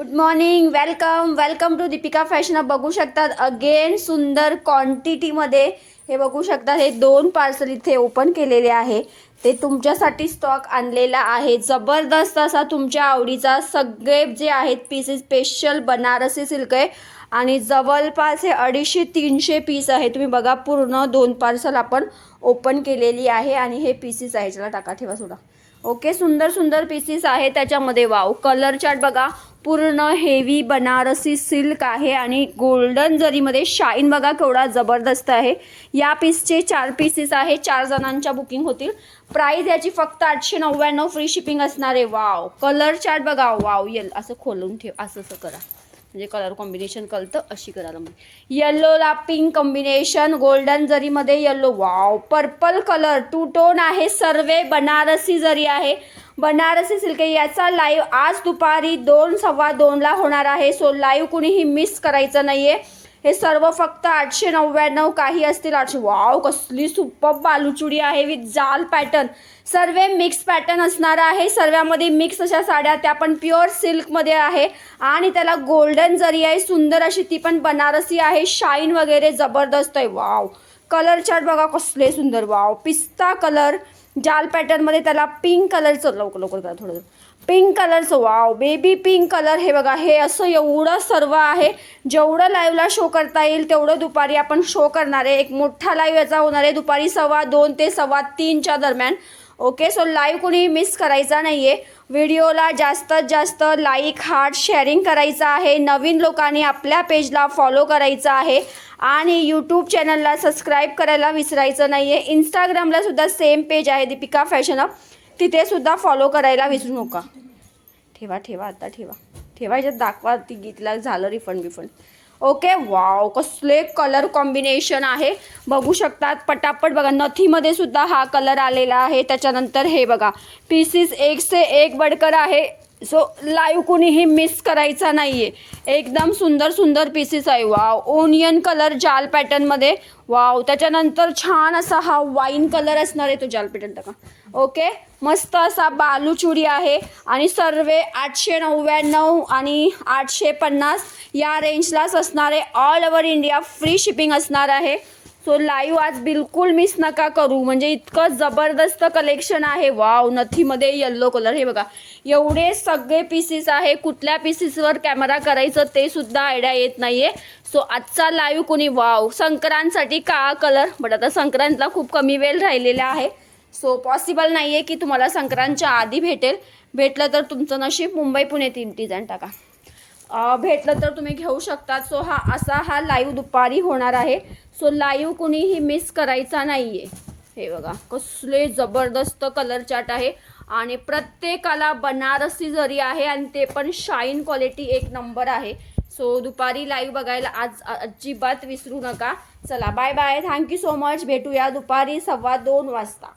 Good morning, welcome to Deepika fashion. बघू शकतात again सुंदर क्वांटिटीमध्ये हे बघू शकतात. हे 2 पार्सल इथे ओपन केलेले आहे. ते तुमच्यासाठी स्टॉक आणलेला आहे. जबरदस्त असा तुमच्या आवडीचा सगळे जे आहेत पीसेस स्पेशल बनारसी सिल्क आहे आणि जवळपास हे 250-300 पीस आहे. तुम्ही बघा पूर्ण 2 पार्सल आपण ओपन केलेली आहे आणि हे पीसेस आहे. चला टाका ठेवा सोडा. ओके, सुंदर सुंदर पीसेस आहे त्याच्यामध्ये. वाव, कलर चार्ट बघा, पूर्ण हेवी बनारसी सिल्क आहे आणि गोल्डन जरीमध्ये शाईन बघा केवढा जबरदस्त आहे. या पीसचे 4 पीसेस आहे. 4 जणांच्या बुकिंग होतील. प्राइस याची फक्त 899, फ्री शिपिंग असणार आहे. वाव, कलर चार्ट बघा. वाव, असं खोलून ठेव, असं करा म्हणजे कलर कॉम्बिनेशन कळतं. अशी करा म्हणजे येल्लोला पिंक कॉम्बिनेशन, गोल्डन जरीमध्ये yellow. Wow, purple colour 2 tone आहे. सर्वे बनारसी जरी आहे, बनारसी सिल्क. याचा लाईव्ह आज दुपारी 2-2:15 होणार आहे. सो लाईव्ह कुणीही मिस करायचं नाहीये. हे सर्व फक्त 899, काही असतील 800. वाव, कसली सुपर बालूचुडी आहे विथ जाल पॅटर्न. सर्व मिक्स पॅटर्न असणार आहे. सर्वांमध्ये मिक्स अशा साड्या, त्या पण प्युअर सिल्कमध्ये आहे आणि त्याला गोल्डन जरी आहे. सुंदर अशी ती पण बनारसी आहे. शाईन वगैरे जबरदस्त आहे. वाव, कलर चार्ट बघा कसले सुंदर. वाव, पिस्ता कलर जाल पॅटर्नमध्ये, त्याला पिंक कलरचं लवकर करा थोडं पिंक कलरचं. Wow, baby pink colour. हे बघा, हे असं एवढं सर्व आहे. जेवढं लाईव्हला शो करता येईल तेवढं दुपारी आपण शो करणार आहे. एक मोठा लाईव्ह याचा होणार आहे दुपारी 2:15 ते 3:15च्या दरम्यान. ओके, सो लाईव्ह कुणी मिस करायचा नाही आहे. व्हिडिओला जास्तीत जास्त लाईक, हार्ट, शेअरिंग करायचं आहे. नवीन लोकांनी आपल्या पेजला फॉलो करायचं आहे आणि यूट्यूब चॅनलला सबस्क्राईब करायला विसरायचं नाही आहे. इंस्टाग्रामला सुद्धा सेम पेज आहे दीपिका फॅशन अप, तिथे सुद्धा फॉलो करायला विसरू नका. ठेवा आता ठेवा याच्यात दाखवा ती गीतला झालं रिफंड. ओके, वाव, कसले कलर कॉम्बिनेशन आहे बघू शकतात. पटापट बघा, नथीमध्ये सुद्धा हा कलर आलेला आहे. त्याच्यानंतर हे बघा, पीसेस एक से एक बडकर आहे. सो लाईव्ह कुणीही मिस करायचा नाही आहे. एकदम सुंदर सुंदर पीसेस आहे. वाव, ओनियन कलर जाल पॅटर्नमध्ये. वाव, त्याच्यानंतर छान असा हा वाईन कलर असणार आहे. तो जाल पॅटर्न टाका. ओके, मस्त असा बालूचुडी आहे आणि सर्व 899 आणि 850 या रेंजलाच असणार आहे. All over India free shipping असणार आहे. सो लाईव्ह आज बिलकुल मिस नका करू, म्हणजे इतकं जबरदस्त कलेक्शन आहे. वाव, नथीमध्ये येल्लो कलर. हे बघा, एवढे सगळे पीसेस आहे. कुठल्या पीसेसवर कॅमेरा करायचं ते सुद्धा आयडिया येत नाहीये. सो आजचा लाईव्ह कुणी, वाव, संक्रांतसाठी काळा कलर. बट आता संक्रांतला खूप कमी वेळ राहिलेला आहे. सो पॉसिबल नाही आहे की तुम्हाला संक्रांतच्या आधी भेटलं तर तुमचं नशीब. मुंबई पुणे 3 डिझाईन टाका. भेटलं तर तुम्ही घेऊ शकतात. सो हा लाईव्ह दुपारी होणार आहे. सो लाईव्ह कुणीही मिस करायचा नाही आहे. हे बघा, कसले जबरदस्त कलर चार्ट आहे आणि प्रत्येकाला बनारसी जरी आहे आणि ते पण शाईन क्वालिटी एक नंबर आहे. सो दुपारी लाईव्ह बघायला आज अजिबात विसरू नका. चला, bye bye, thank you so much. भेटूया दुपारी 2:15 वाजता.